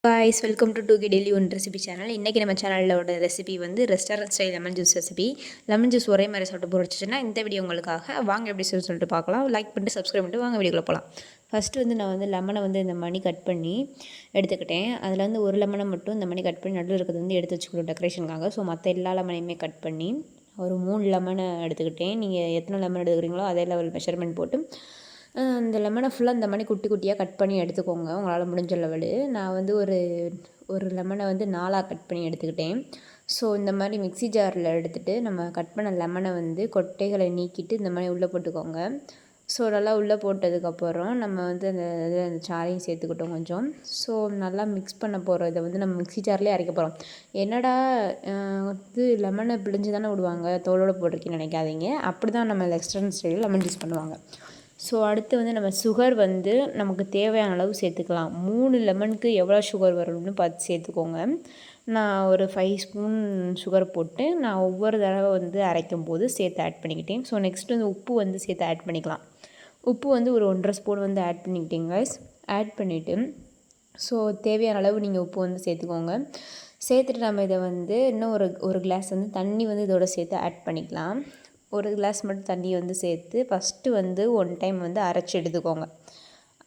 guys, welcome to 2K Daily One Recipe channel. இன்றைக்கி நம்ம சேனலோட ரெசிபி வந்து restaurant style lemon juice recipe. Lemon juice ஒரே மாதிரி சாப்பிட்டு போச்சுன்னா இந்த வீடியோ உங்களுக்காக வாங்க எப்படி சொல்லிட்டு பார்க்கலாம். லைக் பண்ணிட்டு சப்ஸ்கிரைப் பண்ணிட்டு வாங்க வீடியோக்குள்ள போகலாம். ஃபஸ்ட்டு வந்து நான் வந்து லெமனை வந்து இந்த மணி கட் பண்ணி எடுத்துக்கிட்டேன். அதில் வந்து ஒரு லெமனை மட்டும் இந்த மணி கட் பண்ணி நடுவில் இருக்கிறது வந்து எடுத்து வச்சுக்கணும் டெக்கரேஷனுக்காக. ஸோ மற்ற எல்லா லெமனையுமே கட் பண்ணி ஒரு 3 லெமனை எடுத்துக்கிட்டேன். நீங்கள் எத்தனை லெமன் எடுத்துக்கிறீங்களோ அதே லெவல் மெஷர்மெண்ட் போட்டு அந்த லெமனை ஃபுல்லாக இந்த மாதிரி குட்டி குட்டியாக கட் பண்ணி எடுத்துக்கோங்க உங்களால் முடிஞ்ச லெவலு. நான் வந்து ஒரு லெமனை வந்து 4ஆக கட் பண்ணி எடுத்துக்கிட்டேன். ஸோ இந்த மாதிரி மிக்ஸி ஜாரில் எடுத்துகிட்டு நம்ம கட் பண்ண லெமனை வந்து கொட்டைகளை நீக்கிட்டு இந்த மாதிரி உள்ளே போட்டுக்கோங்க. ஸோ நல்லா உள்ளே போட்டதுக்கப்புறம் நம்ம வந்து அந்த சாறையும் சேர்த்துக்கிட்டோம் கொஞ்சம். ஸோ நல்லா மிக்ஸ் பண்ண போகிறோம். இதை வந்து நம்ம மிக்ஸி ஜார்லேயே அரைக்க போகிறோம். என்னடா வந்து லெமனை பிழிஞ்சு தானே விடுவாங்க, தோலோடு போட்டிருக்கேன்னு நினைக்காதீங்க. அப்படி தான் நம்ம ரெஸ்டாரண்ட் ஸ்டைலில் லெமன் ஜூஸ் பண்ணுவாங்க. ஸோ அடுத்து வந்து நம்ம சுகர் வந்து நமக்கு தேவையான அளவு சேர்த்துக்கலாம். 3 லெமனுக்கு எவ்வளோ சுகர் வரணும்னு பார்த்து சேர்த்துக்கோங்க. நான் ஒரு 5 ஸ்பூன் சுகர் போட்டு நான் ஒவ்வொரு தடவை வந்து அரைக்கும் போது சேர்த்து ஆட் பண்ணிக்கிட்டேன். ஸோ நெக்ஸ்ட் வந்து உப்பு வந்து சேர்த்து ஆட் பண்ணிக்கலாம். உப்பு வந்து ஒரு 1.5 ஸ்பூன் வந்து ஆட் பண்ணிக்கிட்டேங்க. ஆட் பண்ணிவிட்டு ஸோ தேவையான அளவு நீங்கள் உப்பு வந்து சேர்த்துக்கோங்க. சேர்த்துட்டு நம்ம இதை வந்து இன்னும் ஒரு கிளாஸ் வந்து தண்ணி வந்து இதோட சேர்த்து ஆட் பண்ணிக்கலாம். ஒரு கிளாஸ் மட்டும் தண்ணி வந்து சேர்த்து ஃபஸ்ட்டு வந்து 1 டைம் வந்து அரைச்சி எடுத்துக்கோங்க.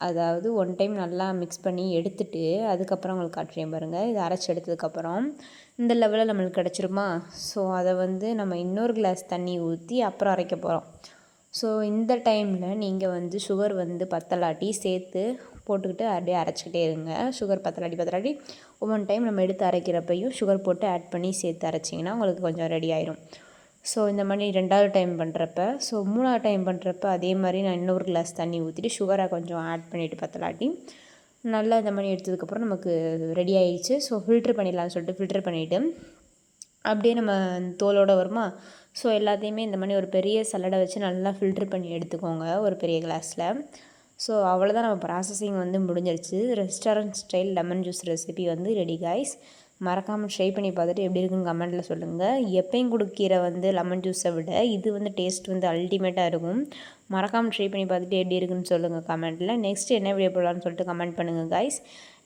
அதாவது 1 டைம் நல்லா மிக்ஸ் பண்ணி எடுத்துகிட்டு அதுக்கப்புறம் உங்களுக்கு காட்டுறேன் பாருங்கள். இதை அரைச்சி எடுத்ததுக்கப்புறம் இந்த லெவலில் நம்மளுக்கு கிடச்சிருமா. ஸோ அதை வந்து நம்ம இன்னொரு கிளாஸ் தண்ணி ஊற்றி அப்புறம் அரைக்க போகிறோம். ஸோ இந்த டைமில் நீங்கள் வந்து சுகர் வந்து பத்தலாட்டி சேர்த்து போட்டுக்கிட்டு அப்படியே அரைச்சிக்கிட்டே இருங்க. சுகர் பத்தலாட்டி ஒவ்வொரு டைம் நம்ம எடுத்து அரைக்கிறப்பையும் சுகர் போட்டு ஆட் பண்ணி சேர்த்து அரைச்சிங்கன்னா உங்களுக்கு கொஞ்சம் ரெடி ஆயிரும். ஸோ இந்த மாதிரி 2வது டைம் பண்ணுறப்ப, ஸோ 3வது டைம் பண்ணுறப்ப அதே மாதிரி நான் இன்னொரு கிளாஸ் தண்ணி ஊற்றிட்டு சுகரை கொஞ்சம் ஆட் பண்ணிவிட்டு பத்தலாட்டி நல்லா இந்த மாதிரி எடுத்ததுக்கப்புறம் நமக்கு ரெடி ஆகிடுச்சு. ஸோ ஃபில்ட்ரு பண்ணிடலாம்னு சொல்லிட்டு ஃபில்ட்ரு பண்ணிவிட்டு அப்படியே நம்ம தோலோடு வருமா. ஸோ எல்லாத்தையுமே இந்த மாதிரி ஒரு பெரிய சல்லடை வச்சு நல்லா ஃபில்ட்ரு பண்ணி எடுத்துக்கோங்க ஒரு பெரிய கிளாஸில். ஸோ அவ்வளோதான், நம்ம ப்ராசஸிங் வந்து முடிஞ்சிருச்சு. Restaurant style lemon juice recipe வந்து ரெடி காய்ஸ். மறக்காமல் ட்ரை பண்ணி பார்த்துட்டு எப்படி இருக்குன்னு கமெண்ட்டில் சொல்லுங்கள். எப்பயும் குடிக்கிற வந்து லெமன் ஜூஸை விட இது வந்து டேஸ்ட் வந்து அல்டிமேட்டாக இருக்கும். மறக்காமல் ட்ரை பண்ணி பார்த்துட்டு எப்படி இருக்குன்னு சொல்லுங்கள் கமெண்ட்டில். நெக்ஸ்ட் என்ன வீடியோ போடலான்னு சொல்லிட்டு கமெண்ட் பண்ணுங்கள் காய்ஸ்.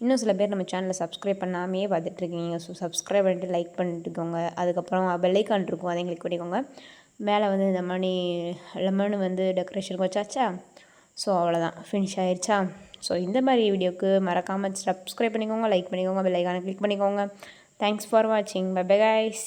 இன்னும் சில பேர் நம்ம சேனலில் சப்ஸ்கிரைப் பண்ணாமையே பார்த்துட்ருக்கீங்க. ஸோ சப்ஸ்கிரைப் பண்ணிட்டு லைக் பண்ணிட்டுக்கோங்க. அதுக்கப்புறம் பெல்லைக்கான் இருக்கும், அதையும் கிளிக் பண்ணிக்கோங்க. மேலே வந்து இந்த மாதிரி லெமன் வந்து டெக்கரேஷனுக்கு வச்சாச்சா. ஸோ அவ்வளோதான், ஃபினிஷ் ஆயிடுச்சா. ஸோ இந்த மாதிரி வீடியோக்கு மறக்காமல் சப்ஸ்கிரைப் பண்ணிக்கோங்க, லைக் பண்ணிக்கோங்க, பெல் ஐகானை கிளிக் பண்ணிக்கோங்க. தேங்க்ஸ் ஃபார் வாட்சிங். Bye bye guys.